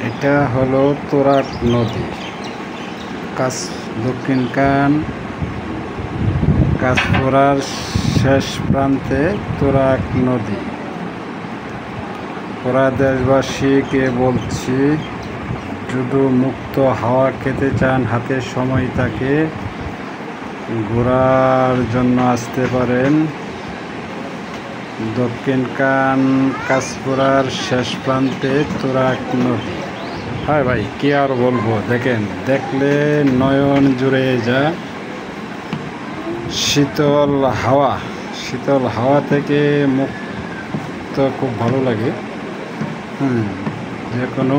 এটা হলো তুরাগ নদী, দক্ষিণ কাঁচপুরার শেষ প্রান্তে তুরাগ নদী। পুরা দেশবাসীকে বলছি, যদি মুক্ত হাওয়া খেতে চান, হাতে সময় থাকে, ঘোরার জন্য আসতে পারেন। দক্ষিণ কাঁচপুরার শেষ প্রান্তে তুরাগ নদী। হ্যাঁ ভাই, কি আর বলবো, দেখেন, দেখলে নয়ন জুড়ে যা। শীতল হাওয়া থেকে মুক্ত খুব ভালো লাগে। যে কোনো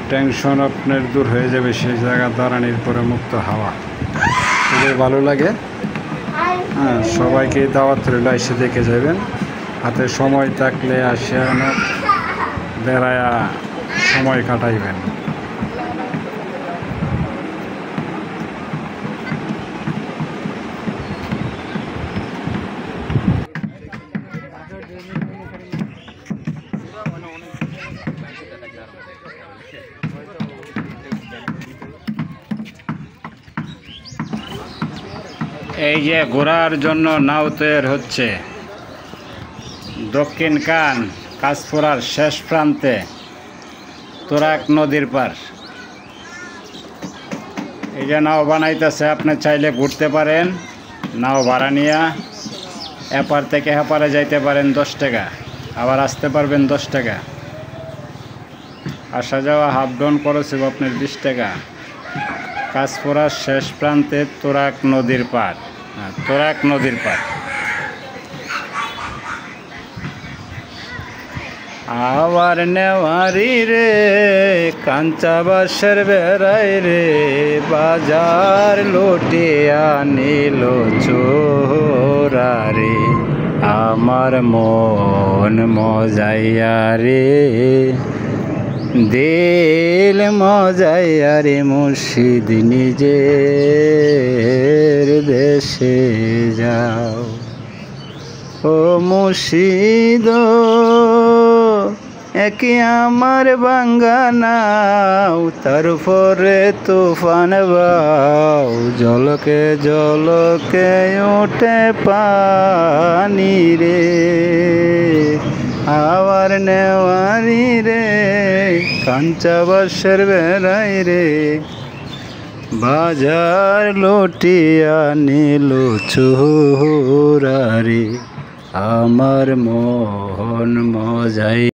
টেনশন আপনার দূর হয়ে যাবে সেই জায়গা দাঁড়ানোর পরে মুক্ত হাওয়া খুবই ভালো লাগে। সবাইকে দাওয়াত রইল, এসে দেখে যাবেন। হাতে সময় থাকলে আসে বেড়ায়া সময় কাটাইবেন। এই যে ঘোরার জন্য নাও তৈরি হচ্ছে দক্ষিণ কাঁচপুরার শেষ প্রান্তে তুরাগ নদীর পার। এই যে নাও বানাইতেছে, আপনি চাইলে ঘুরতে পারেন। নাও ভাড়া নিয়ে এপার থেকে হেপারে যাইতে পারেন 10 টাকা, আবার আসতে পারবেন 10 টাকা। আসা যাওয়া হাফ ডাউন খরচ হবে আপনার 20 টাকা। কাঁচপুরার শেষ প্রান্তে তুরাগ নদীর পার। তুরাগ নদীর পার। আবার নেওয়ারি রে কাঞ্চা বাসের বেড়াই রে, বাজার লুটিয়া নিল চোরা রে, আমার মন মজাইয়া রে, দিল মজাইয়া রে, মুর্শিদ নিজের দেশে যাও। ও মুর্শিদ একে আমার বাঙ্গানাও, তারপরে তুফান বাও, জলকে ওঠে পানি রে, আবার নেওয়ারি রে কাঞ্চা বাসের বেড়াই রে, বাজার লুটিয়া নিল চোরা রে, আমার মন মজাই।